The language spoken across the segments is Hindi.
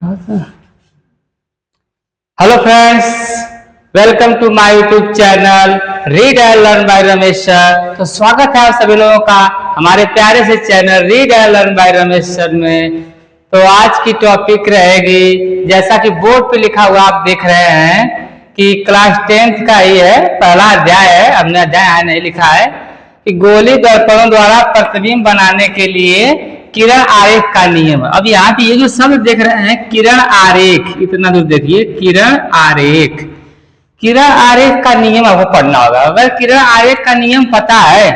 Hello friends, welcome to my YouTube channel read and learn by Ramesh sir. तो स्वागत है आप सभी लोगों का हमारे प्यारे से channel read and learn by Ramesh sir में। तो आज की टॉपिक रहेगी, जैसा कि बोर्ड पे लिखा हुआ आप देख रहे हैं कि क्लास 10th का ही है, पहला अध्याय है। हमने अध्याय नहीं लिखा है कि गोली दर्पणों द्वारा प्रतिबिंब बनाने के लिए किरण आरेख का नियम। अब यहाँ पे ये जो शब्द देख रहे हैं किरण आरेख, इतना दूर देखिए, किरण आरेख। किरण आरेख का नियम आपको पढ़ना होगा। अगर किरण आरेख का नियम पता है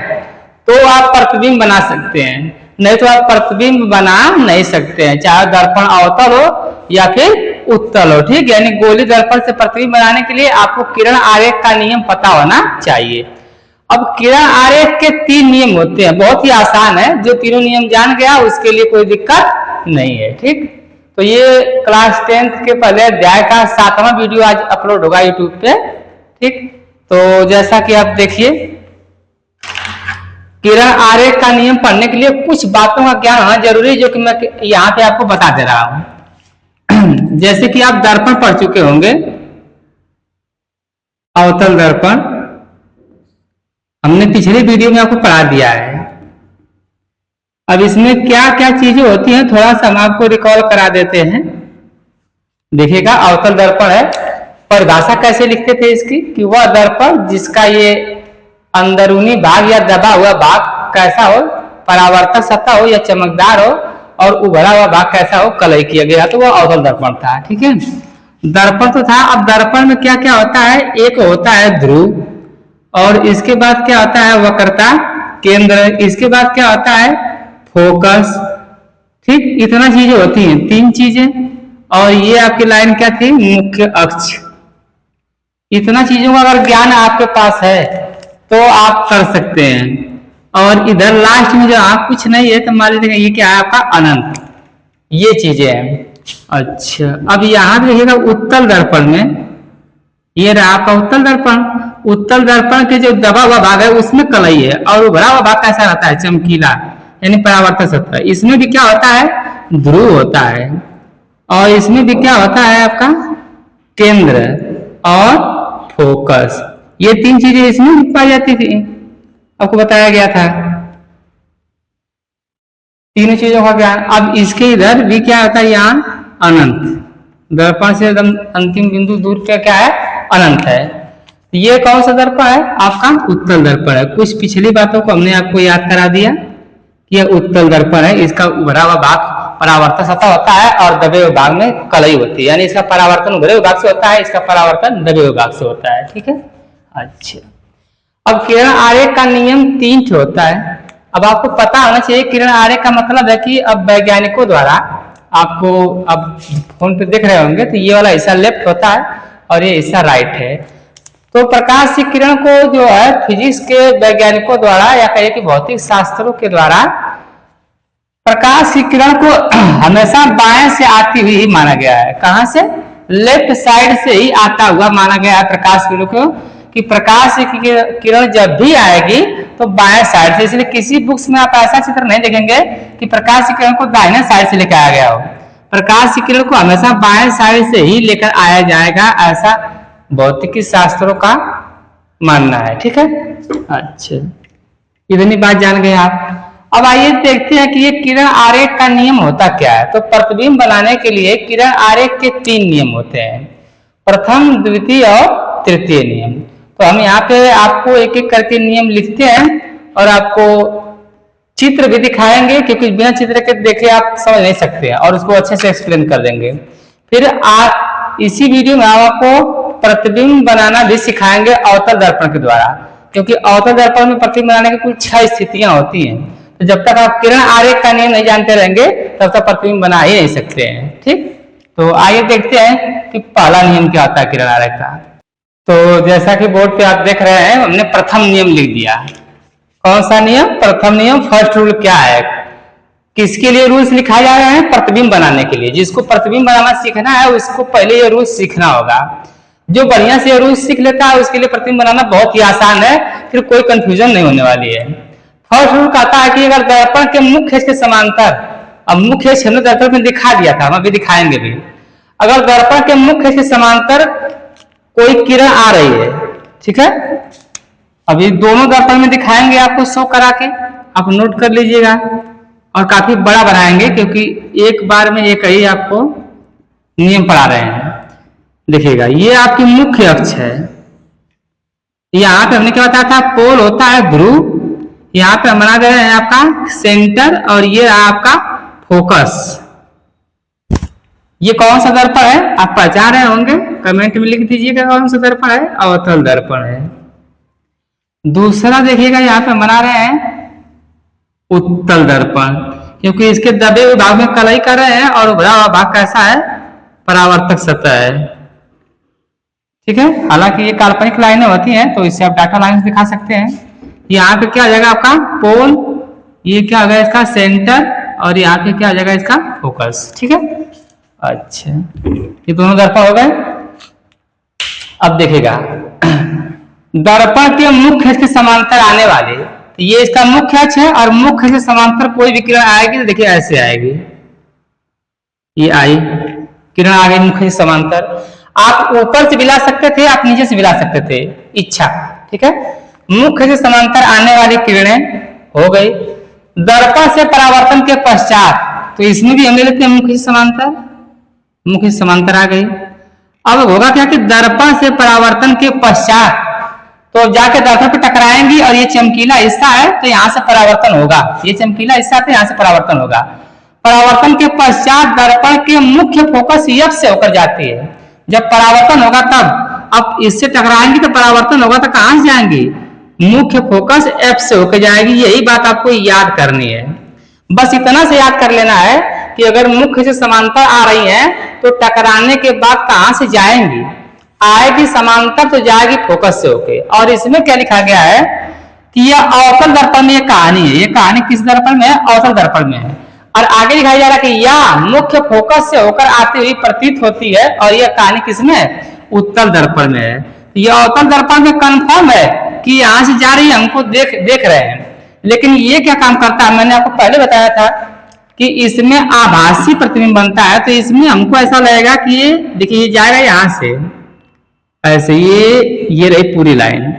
तो आप प्रतिबिंब बना सकते हैं, नहीं तो आप प्रतिबिंब बना नहीं सकते हैं, चाहे दर्पण अवतल हो या फिर उत्तल हो। ठीक, यानी गोली दर्पण से प्रतिबिंब बनाने के लिए आपको किरण आरेख का नियम पता होना चाहिए। अब किरण आरेख के 3 नियम होते हैं, बहुत ही आसान है। जो तीनों नियम जान गया उसके लिए कोई दिक्कत नहीं है। ठीक, तो ये क्लास 10th के पहले अध्याय का 7वां वीडियो आज अपलोड होगा यूट्यूब पे। ठीक, तो जैसा कि आप देखिए, किरण आरेख का नियम पढ़ने के लिए कुछ बातों का ज्ञान होना जरूरी है, जो कि मैं यहाँ पे आपको बता दे रहा हूं। जैसे कि आप दर्पण पढ़ चुके होंगे, अवतल दर्पण हमने पिछले वीडियो में आपको पढ़ा दिया है। अब इसमें क्या क्या चीजें होती हैं थोड़ा सा हम आपको रिकॉल करा देते हैं। देखिएगा, अवतल दर्पण है, परिभाषा कैसे लिखते थे इसकी कि वह दर्पण जिसका ये अंदरूनी भाग या दबा हुआ भाग कैसा हो, परावर्तक सतह हो या चमकदार हो, और उभरा हुआ भाग कैसा हो, कलई किया गया, तो वह अवतल दर्पण था। ठीक है, दर्पण तो था। अब दर्पण में क्या क्या होता है, एक होता है ध्रुव, और इसके बाद क्या होता है वक्रता केंद्र, इसके बाद क्या होता है फोकस। ठीक, इतना चीजें होती हैं, 3 चीजें। और ये आपकी लाइन क्या थी, मुख्य अक्ष। इतना चीजों का अगर ज्ञान आपके पास है तो आप कर सकते हैं। और इधर लास्ट में जो आप कुछ नहीं है तो मान लीजिएगा ये क्या है आपका अनंत, ये चीजें हैं। अच्छा, अब यहां पे देखिएगा उत्तल दर्पण में ये रहा आपका उत्तल दर्पण। उत्तल दर्पण के जो दबा हुआ भाग है उसमें कलई है, और उभरा हुआ भाग कैसा रहता है, चमकीला, यानी परावर्तक सतह। इसमें भी क्या होता है, ध्रुव होता है, और इसमें भी क्या होता है आपका केंद्र और फोकस। ये 3 चीजें इसमें पाई जाती थी, आपको बताया गया था, तीनों चीजों का ज्ञान। अब इसके इधर भी क्या होता है, यहाँ अनंत, दर्पण से एकदम अंतिम बिंदु दूर पे क्या है, अनंत है। ये कौन सा दर्पण है, आपका उत्तल दर्पण है। कुछ पिछली बातों को हमने आपको याद करा दिया कि यह उत्तल दर्पण है। इसका उभरा हुआ भाग परावर्तक सतह होता है और दबे हुए भाग में कलई होती है, यानी इसका परावर्तन उभरे हुए भाग से होता है, इसका परावर्तन दबे हुए भाग से होता है। ठीक है, अच्छा। अब किरण आरेख का नियम 3 होता है। अब आपको पता होना चाहिए किरण आरेख का मतलब है कि अब वैज्ञानिकों द्वारा, आपको अब फोन पे देख रहे होंगे तो ये वाला हिस्सा लेफ्ट होता है और ये हिस्सा राइट है। तो प्रकाश की किरण को जो है फिजिक्स के वैज्ञानिकों द्वारा या कहिए कि भौतिक शास्त्रों के द्वारा प्रकाश की किरण को हमेशा बाएं से आती हुई ही माना गया है। कहां से, लेफ्ट साइड से ही आता हुआ माना गया है प्रकाश किरण को, कि प्रकाश की किरण जब भी आएगी तो बाएं साइड से। इसलिए किसी बुक्स में आप ऐसा चित्र नहीं देखेंगे कि प्रकाश की किरण को दाहिने साइड से लेकर आया गया हो। प्रकाश की किरण को हमेशा बाएं साइड से ही लेकर आया जाएगा, ऐसा भौतिकी शास्त्रों का मानना है। ठीक है, अच्छा, इतनी बात जान गए आप। अब आइए देखते हैं कि ये किरण आरेख का नियम होता क्या है। तो प्रतिबिंब बनाने के लिए किरण आरेख के 3 नियम होते हैं, प्रथम, द्वितीय और तृतीय नियम। तो हम यहाँ पे आपको एक एक करके नियम लिखते हैं और आपको चित्र भी दिखाएंगे, क्योंकि बिना चित्र के देखे आप समझ नहीं सकते हैं, और उसको अच्छे से एक्सप्लेन कर देंगे। फिर इसी वीडियो में आपको प्रतिबिंब बनाना भी सिखाएंगे अवतल दर्पण के द्वारा, क्योंकि अवतल दर्पण में प्रतिबिंब बनाने की कुल 6 स्थितियां होती हैं। तो जब तक आप किरण आरेख का नियम नहीं जानते रहेंगे तब तक प्रतिबिंब बना ही नहीं सकते हैं। ठीक, तो आइए देखते हैं कि पहला नियम क्या होता है किरण आरेख का। तो जैसा कि बोर्ड पे आप देख रहे हैं, हमने प्रथम नियम लिख दिया। कौन सा नियम, प्रथम नियम। फर्स्ट रूल क्या है, किसके लिए रूल्स लिखा जा रहा है, प्रतिबिंब बनाने के लिए। जिसको प्रतिबिंब बनाना सीखना है उसको पहले ये रूल्स सीखना होगा। जो बढ़िया से रूल्स सीख लेता है उसके लिए प्रतिबिंब बनाना बहुत ही आसान है, फिर कोई कंफ्यूजन नहीं होने वाली है। फर्स्ट रूल कहता है कि अगर दर्पण के मुख्य के समांतर, अब मुख्य दर्पण में दिखा दिया था, हम अभी दिखाएंगे भी, अगर दर्पण के मुख्य के समांतर कोई किरण आ रही है, ठीक है, अभी दोनों दर्पण में दिखाएंगे आपको शो करा के, आप नोट कर लीजिएगा और काफी बड़ा बनाएंगे क्योंकि एक बार में एक ही आपको नियम पढ़ा रहे हैं। देखिएगा ये आपकी मुख्य अक्ष है, यहाँ पे हमने क्या बताया था, पोल होता है ध्रुव, यहाँ पे हम बना दे रहे हैं आपका सेंटर और ये आपका फोकस। ये कौन सा दर्पण है आप पहचान रहे होंगे, कमेंट में लिख दीजिएगा कौन सा दर्पण है, अवतल दर्पण है। दूसरा देखिएगा यहाँ पे बना रहे हैं उत्तल दर्पण, क्योंकि इसके दबे हुए भाग में कलई कर रहे हैं और उभरा हुआ भाग कैसा है, परावर्तक सतह है, ठीक है। हालांकि ये काल्पनिक लाइनें होती हैं तो इससे आप डाटा लाइन दिखा सकते हैं। यहाँ पे क्या आ जाएगा आपका पोल, ये क्या आ गया इसका सेंटर और यहाँ पे क्या आ जाएगा इसका फोकस, ठीक है। अच्छा ये दोनों दर्पण हो गए। अब देखिएगा दर्पण के मुख्य अक्ष के समांतर आने वाले, तो ये इसका मुख्य अक्ष है और मुख्य से समांतर कोई भी किरण आएगी तो देखिए ऐसे आएगी, ये आई किरण आ गई मुख्य से समांतर। आप ऊपर से भी ला सकते थे, आप नीचे से भी ला सकते थे, इच्छा, ठीक है। मुख्य से समांतर आने वाली किरणें हो गई। दर्पण से परावर्तन के पश्चात, तो इसमें भी हम ले लेते हैं मुख्य से समांतर, मुख्य से समांतर आ गई। अब होगा क्या कि दर्पण से परावर्तन के पश्चात तो जाके दर्पण पे टकराएंगी और ये चमकीला हिस्सा है तो यहाँ से परावर्तन होगा, ये चमकीला हिस्सा है तो यहाँ से परावर्तन होगा। परावर्तन के पश्चात दर्पण के मुख्य फोकस एफ से होकर जाती है। जब परावर्तन होगा तब, अब इससे टकराएंगी तो परावर्तन होगा तो कहां से जाएंगी, मुख्य फोकस एफ से होकर जाएगी। यही बात आपको याद करनी है, बस इतना से याद कर लेना है कि अगर मुख्य से समांतर आ रही है तो टकराने के बाद कहां से जाएंगी, आएगी समांतर तो जाएगी फोकस से होके। और इसमें क्या लिखा गया है कि यह अवतल दर्पण में ये कहानी है, ये कहानी किस दर्पण में है, अवतल दर्पण में है। और आगे दिखाया जा रहा है कि यह मुख्य फोकस से होकर आती हुई प्रतीत होती है और यह कहानी किसमें है, उत्तल दर्पण में है। यह अवतल दर्पण में कंफर्म है कि यहाँ से जा रही है, हमको देख रहे हैं। लेकिन ये क्या काम करता है, मैंने आपको पहले बताया था कि इसमें आभासी प्रतिबिंब बनता है, तो इसमें हमको ऐसा लगेगा कि ये देखिए ये जाएगा यहाँ से ऐसे, ये रही पूरी लाइन।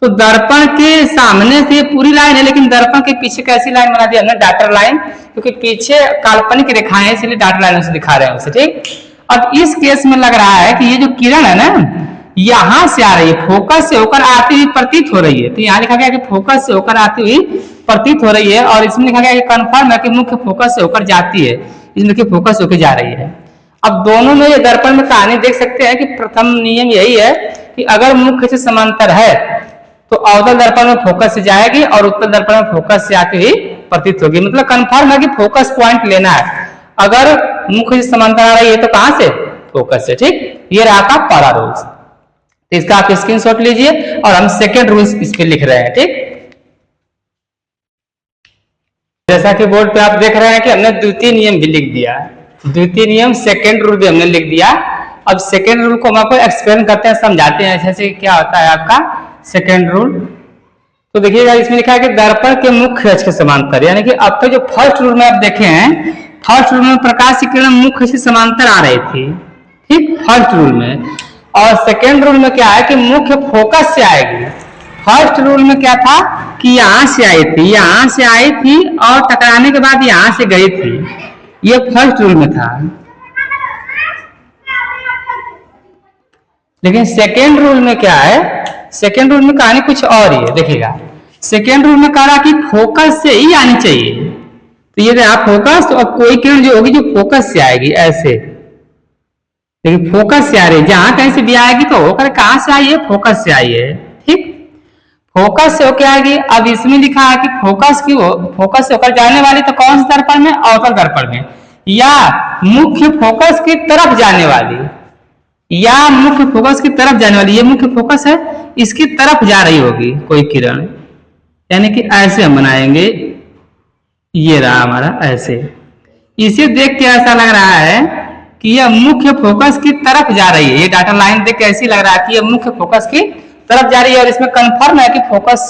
तो दर्पण के सामने से पूरी लाइन है, लेकिन दर्पण के पीछे कैसी लाइन बना दी हमने, डॉटर लाइन, क्योंकि पीछे काल्पनिक रेखाएं हैं इसलिए डॉटर लाइन से दिखा रहे हैं उसे, ठीक। अब इस केस में लग रहा है कि ये जो किरण है ना यहां से आ रही है, फोकस से होकर आती हुई प्रतीत हो रही है। तो यहाँ लिखा गया कि फोकस से होकर आती हुई प्रतीत हो रही है और इसमें लिखा गया कि कंफर्म है कि मुख्य फोकस से होकर जाती है, इसमें फोकस होकर जा रही है। अब दोनों में ये दर्पण में कहानी देख सकते हैं कि प्रथम नियम यही है कि अगर मुख्य से समांतर है तो अवतल दर्पण में फोकस से जाएगी और उत्तल दर्पण में फोकस से आती हुई प्रतीत होगी। मतलब कंफर्म है कि फोकस पॉइंट लेना है, अगर मुख्य से समांतर आ रही है तो कहां से, फोकस से, ठीक। ये रहा आपका पहला रूल्स, तो इसका आप स्क्रीनशॉट लीजिए और हम सेकेंड रूल्स इस पे लिख रहे हैं, ठीक। जैसा कि बोर्ड पे आप देख रहे हैं कि हमने द्वितीय नियम भी लिख दिया, द्वितीय नियम सेकेंड रूल भी हमने लिख दिया। अब सेकेंड रूल को हम आपको एक्सप्लेन करते हैं, समझाते हैं जैसे क्या होता है आपका सेकेंड रूल। तो देखिएगा इसमें लिखा है कि दर्पण के मुख्य अक्ष के समांतर, यानी कि अब तक जो फर्स्ट रूल में आप देखे हैं, फर्स्ट रूल में प्रकाश की किरण मुख्य से समांतर आ रही थी, ठीक, फर्स्ट रूल में। और सेकेंड रूल में क्या है कि मुख्य फोकस से आएगी। फर्स्ट रूल में क्या था कि यहां से आई थी, यहां से आई थी और टकराने के बाद यहां से गई थी, ये फर्स्ट रूल में था। लेकिन सेकेंड रूल में क्या है, सेकेंड रूल में कहानी कुछ और ही है। देखिएगा सेकेंड रूल में कह रहा कि फोकस से ही आनी चाहिए, तो ये रहा फोकस। तो अब कोई किरण जो होगी जो फोकस से आएगी ऐसे, लेकिन फोकस से आ रही है, जहां कहीं से भी आएगी तो होकर कहां से आई है, फोकस से आई है, ठीक, फोकस से होकर आएगी। अब इसमें लिखा है कि फोकस से होकर जाने वाली तो कौन से दर्पण में, अवतल दर्पण में, या मुख्य फोकस की तरफ जाने वाली, या मुख्य फोकस की तरफ जाने वाली, ये मुख्य फोकस है इसकी तरफ जा रही होगी कोई किरण, यानी कि ऐसे हम बनाएंगे, ये रहा हमारा ऐसे। इसे देख के ऐसा लग रहा है कि यह मुख्य फोकस की तरफ जा रही है, ये डाटा लाइन देख के ऐसी लग रहा है कि यह मुख्य फोकस की तरफ जा रही है और इसमें कंफर्म है कि फोकस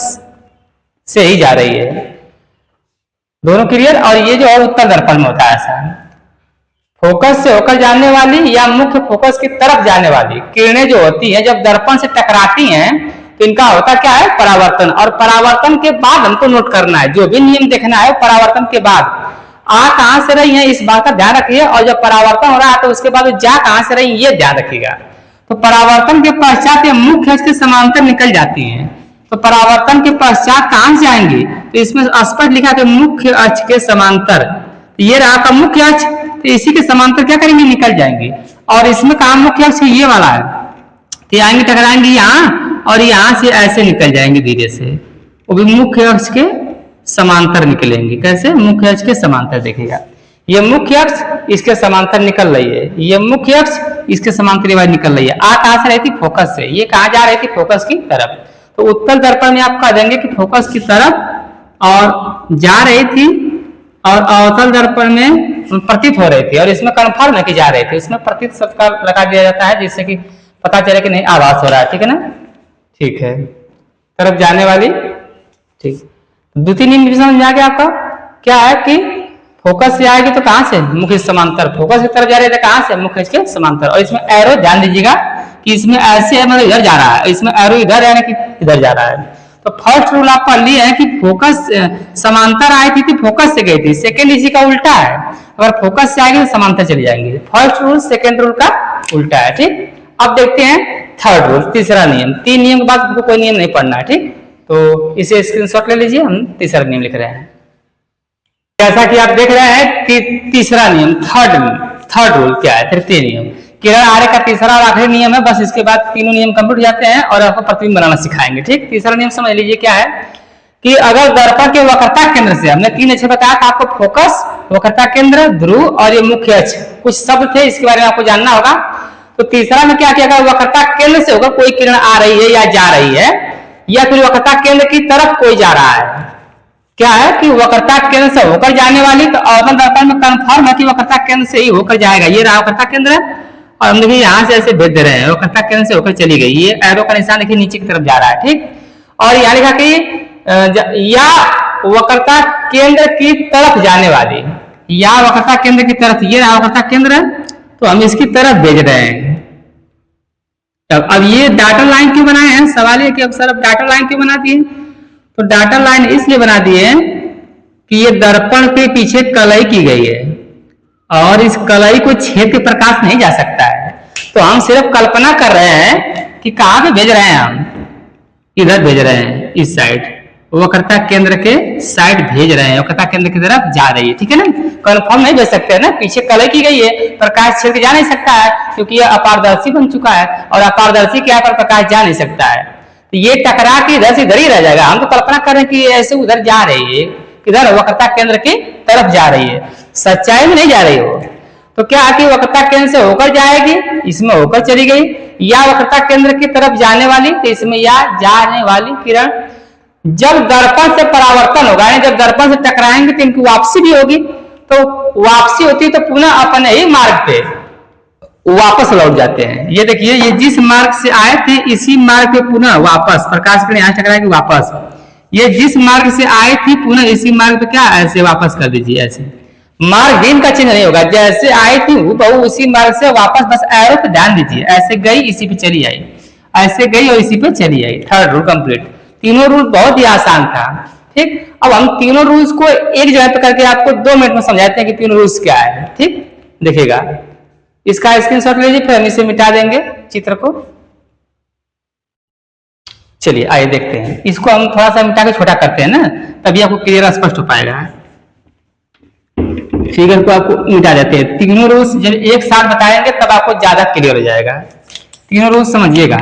से ही जा रही है। दोनों क्लियर। और ये जो है उत्तल दर्पण में होता है ऐसा। फोकस से होकर जाने वाली या मुख्य फोकस की तरफ जाने वाली किरणें जो होती हैं जब दर्पण से टकराती हैं तो इनका होता क्या है, परावर्तन। और परावर्तन के बाद हमको नोट करना है, जो भी नियम देखना है परावर्तन के बाद आ कहां से रही है इस बात का ध्यान रखिए, और जब परावर्तन हो रहा है तो उसके बाद जा कहां से रही ये ध्यान रखिएगा। तो परावर्तन के पश्चात ये मुख्य अक्ष के समांतर निकल जाती हैं। तो परावर्तन के पश्चात कहां से आएंगी, तो इसमें स्पष्ट लिखा है मुख्य अक्ष के समांतर। ये रहा का मुख्य अक्ष, तो इसी के समांतर क्या करेंगे, निकल जाएंगे। और इसमें कहा मुख्य अक्ष ये वाला है, तो आएंगे टकराएंगे यहाँ और यहाँ से ऐसे निकल जाएंगे धीरे से, वो भी मुख्य अक्ष के समांतर निकलेंगे। कैसे, मुख्य अक्ष के समांतर। देखिएगा ये मुख्य अक्ष इसके समांतर निकल रही है, ये मुख्य अक्ष इसके समांतर निकल रही है। आ कहां से रही थी, फोकस से। ये कहां जा रही थी, फोकस की तरफ। तो उत्तल दर्पण में आप कह देंगे कि फोकस की तरफ और जा रही थी, और अवतल दर्पण में प्रतीत हो रही थी। और इसमें कन्फर्म है कि जा रहे थे, इसमें प्रतीत शब्द का लगा दिया जाता है जिससे कि पता चले कि नहीं आभास हो रहा है। ठीक है ना, ठीक है, तरफ जाने वाली। ठीक, द्वितीय नियम समझ में आ गया आपका, क्या है कि फोकस से आएगी तो कहां से, मुख्य समांतर। फोकस की तरफ जा रहे थे कहां से, मुख्य के समांतर। और इसमें एरो ध्यान दीजिएगा कि इसमें ऐसे है, मतलब इधर जा रहा है, इसमें एरो इधर है कि इधर जा रहा है। तो फर्स्ट रूल आप पढ़ लिए है कि फोकस समांतर आई थी तो फोकस से गई थी। सेकंड इसी का उल्टा है, अगर फोकस से आएगी तो समांतर चली जाएंगे। फर्स्ट रूल सेकंड रूल का उल्टा है। ठीक, अब देखते हैं थर्ड रूल, तीसरा नियम। 3 नियम के बाद आपको कोई नियम नहीं पढ़ना है। ठीक, तो इसे स्क्रीनशॉट ले लीजिए, हम तीसरा नियम लिख रहे हैं। जैसा कि आप देख रहे हैं तीसरा नियम, थर्ड रूल क्या है, तृतीय नियम। किरण आरेख का तीसरा और आखिरी नियम है। बस इसके बाद तीनों नियम कंप्लीट हो जाते हैं और आपको प्रतिबिंब बनाना सिखाएंगे। ठीक, तीसरा नियम समझ लीजिए क्या है कि अगर दर्पण के वक्रता केंद्र से, हमने 3 अक्ष बताया था आपको, फोकस, वक्रता केंद्र, ध्रुव और ये मुख्य अक्ष, कुछ शब्द थे इसके बारे में आपको जानना होगा। तो तीसरा में क्या किया, वक्रता केंद्र से होकर कोई किरण आ रही है या जा रही है, या फिर वक्रता केंद्र की तरफ कोई जा रहा है। क्या है कि वक्रता केंद्र से होकर जाने वाली, तो अवतल दर्पण में कंफर्म है कि वक्रता केंद्र से ही होकर जाएगा। ये रहा वक्रता केंद्र, और हम देखिए यहाँ से ऐसे भेज दे रहे हैं, वक्रता केंद्र से होकर चली गई। ये एरो का निशान देखिए नीचे की तरफ जा रहा है। ठीक, और यहाँ लिखा कि या वक्रता केंद्र की तरफ जाने वाली, या वक्रता केंद्र की तरफ, ये रहा वक्रता केंद्र, तो हम इसकी तरफ भेज रहे हैं। अब ये डॉटेड लाइन क्यों बनाए हैं, सवाल ये कि अब सर अब डॉटेड लाइन क्यों बना दिए, तो डॉटेड लाइन इसलिए बना दिए कि ये दर्पण के पीछे कलई की गई है और इस कलई को छेद के प्रकाश नहीं जा सकता है। तो हम सिर्फ कल्पना कर रहे हैं कि कहां पे भेज रहे हैं, हम इधर भेज रहे हैं, इस साइड वक्रता केंद्र के साइड भेज रहे हैं, वक्रता केंद्र की तरफ जा रही है। ठीक है ना, कन्फर्म नहीं भेज सकते है ना, पीछे कलई की गई है, प्रकाश छेद के जा नहीं सकता है क्योंकि यह अपारदर्शी बन चुका है, और अपारदर्शी के पर प्रकाश जा नहीं सकता है। तो ये टकरा के इधर से इधर ही रह जाएगा। हम तो कल्पना कर रहे हैं कि ऐसे उधर जा रही है, किधर, वक्रता केंद्र की तरफ जा रही है, सच्चाई में नहीं जा रही हो। तो क्या कि वक्रता केंद्र से होकर जाएगी, इसमें होकर चली गई, या वक्रता केंद्र की तरफ जाने वाली, तो इसमें या जाने वाली किरण जब दर्पण से परावर्तन होगा, जब दर्पण से टकराएंगे तो इनकी वापसी भी होगी। तो वापसी होती है तो पुनः अपने ही मार्ग पे वापस लौट जाते हैं। ये देखिए, ये जिस मार्ग से आए थे इसी मार्ग पे पुनः वापस, प्रकाश किरण यहाँ टकराएगी वापस, ये जिस मार्ग से आए थी पुनः इसी मार्ग पे क्या ऐसे वापस कर दीजिए। ऐसे मार्ग दिन का चिन्ह नहीं होगा, जैसे आई थी बहु उसी मार्ग से वापस, बस एरो पे ध्यान दीजिए, ऐसे गई इसी पे चली आई, ऐसे गई और इसी पे चली आई। Third rule complete. तीनों रूल बहुत ही आसान था। ठीक, अब हम तीनों रूल्स को एक जगह पे करके आपको 2 मिनट में समझाते हैं कि तीनों रूल्स क्या है। ठीक, देखिएगा, इसका स्क्रीनशॉट लीजिए, फिर हम इसे मिटा देंगे चित्र को। चलिए आइए देखते हैं, इसको हम थोड़ा सा मिटा के छोटा करते हैं ना, तभी आपको क्लियर स्पष्ट हो पाएगा। फिगर को आपको मिटा देते हैं। तीनों रूल्स जब एक साथ बताएंगे तब आपको ज्यादा क्लियर हो जाएगा। तीनों रूल्स समझिएगा,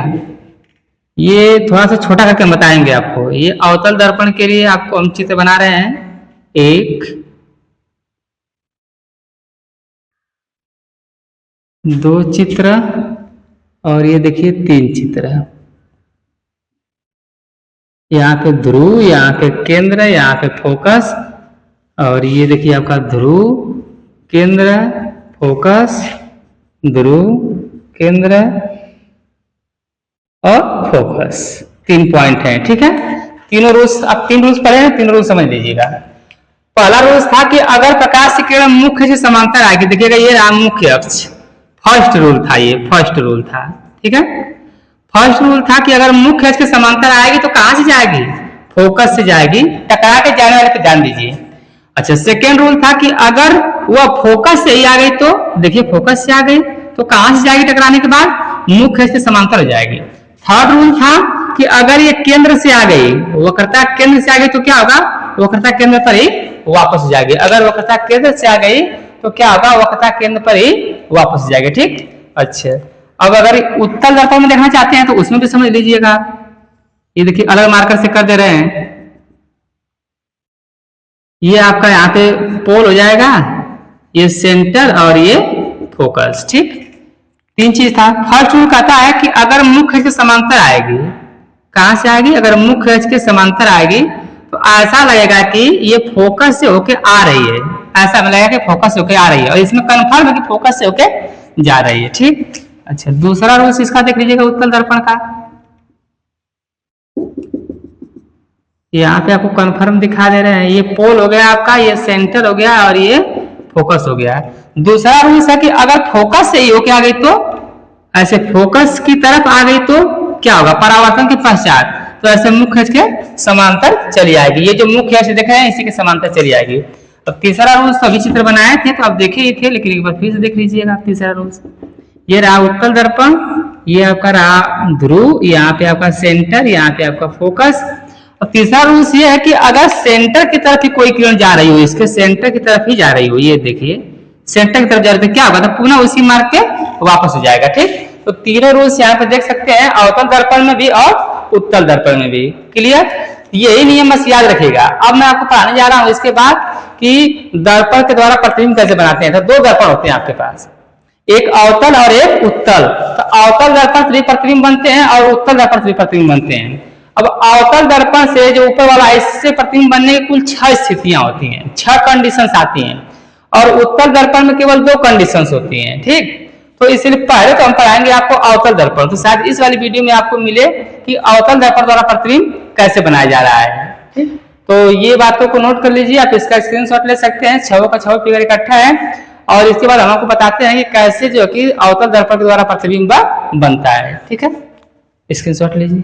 ये थोड़ा सा छोटा करके बताएंगे आपको। ये अवतल दर्पण के लिए आपको हम चित्र बना रहे हैं, 1 2 चित्र, और ये देखिए 3 चित्र। यहाँ पे ध्रुव, यहाँ पे केंद्र, यहाँ पे फोकस, और ये देखिए आपका ध्रुव, केंद्र, फोकस, ध्रुव, केंद्र और फोकस, 3 पॉइंट हैं। ठीक है, तीनों रूल्स, आप 3 रूल्स पढ़े हैं, 3 रूल्स समझ लीजिएगा। पहला रूल था कि अगर प्रकाश की किरण मुख्य से समांतर आएगी, देखिएगा ये रहा मुख्य अक्ष, फर्स्ट रूल था, ये फर्स्ट रूल था, ठीक है। फर्स्ट रूल था कि अगर मुख्य अक्ष के समांतर आएगी तो कहां से जाएगी, फोकस से जाएगी, टकरा के जाने वाले पे ध्यान दीजिए। अच्छा, सेकेंड रूल था कि अगर वह फोकस से ही आ गई तो, देखिए फोकस से आ गई तो कहां से जाएगी, टकराने के बाद मुख्य अक्ष के समांतर हो जाएगी। थर्ड रूल था कि अगर ये केंद्र से आ गई, वक्रता केंद्र से आ गई तो क्या होगा, वक्रता केंद्र पर ही वापस हो जाएगी। अगर वक्रता केंद्र से आ गई तो क्या होगा, वक्रता केंद्र पर ही वापस हो जाएगी, ठीक। अच्छा, अब अगर उत्तल दर्पण में देखना चाहते हैं तो उसमें भी समझ लीजिएगा, ये देखिए अलग मार्कर से कर दे रहे हैं, ये आपका यहाँ पे पोल हो जाएगा, ये सेंटर और ये फोकस, ठीक। तीन चीज था। फर्स्ट रूल कहता है कि अगर मुख्य अक्ष के समांतर आएगी, कहां से आएगी, अगर मुख्य अक्ष के समांतर आएगी तो ऐसा लगेगा कि ये फोकस से होके आ रही है, ऐसा लगेगा कि फोकस से होके आ रही है, और इसमें कंफर्म है कि फोकस से होके जा रही है, ठीक। अच्छा, दूसरा रूल इसका देख लीजिएगा उत्तल दर्पण का, यहाँ पे आपको कंफर्म दिखा दे रहे हैं, ये पोल हो गया आपका, ये सेंटर हो गया और ये फोकस हो गया। दूसरा रूल है कि अगर फोकस से ही होके आ गई तो, ऐसे फोकस की तरफ आ गई तो क्या होगा, परावर्तन के पश्चात तो ऐसे मुख्य अक्ष के समांतर चली आएगी, ये जो मुख्य अक्ष देख रहे हैं इसी के समांतर चली आएगी। तो तीसरा रूल सभी चित्र बनाए थे तो आप देखे ही थे, लेकिन एक बार फिर से देख लीजिएगा। तीसरा रूल ये रहा उत्तल दर्पण, ये आपका रहा ध्रुव, यहाँ पे आपका सेंटर, यहाँ पे आपका फोकस। और तीसरा रूल ये है कि अगर सेंटर की तरफ ही कोई किरण जा रही हो, इसके सेंटर की तरफ ही जा रही हो, ये देखिए सेंटर की तरफ जा रही है, क्या होगा, तो पुनः उसी मार्ग के वापस हो जाएगा, ठीक। तो तीनों रूल्स यहाँ पे देख सकते हैं, अवतल दर्पण में भी और उत्तल दर्पण में भी। क्लियर, यही नियम बस याद रखिएगा। अब मैं आपको पढ़ाने जा रहा हूँ इसके बाद कि दर्पण के द्वारा प्रतिबिंब कैसे बनाते हैं। तो दो दर्पण होते हैं आपके पास, एक अवतल और एक उत्तल। तो अवतल दर्पण से प्रतिबिंब बनते हैं और उत्तल दर्पण से प्रतिबिंब बनते हैं। अब अवतल दर्पण से जो ऊपर वाला, इससे प्रतिबिंब बनने की कुल 6 स्थितियां होती हैं, 6 कंडीशंस आती हैं, और उत्तल दर्पण में केवल 2 कंडीशंस होती हैं, ठीक। तो इसलिए पहले तो हम पढ़ाएंगे आपको अवतल दर्पण, तो शायद इस वाली वीडियो में आपको मिले कि अवतल दर्पण द्वारा प्रतिबिंब कैसे बनाया जा रहा है, ठीक। तो ये बातों को नोट कर लीजिए, आप इसका स्क्रीनशॉट ले सकते हैं, 6 का 6 फिगर इकट्ठा है। और इसके बाद हम आपको बताते हैं कि कैसे जो कि अवतल दर्पण के द्वारा प्रतिबिंब बनता है, ठीक है। स्क्रीनशॉट लीजिए।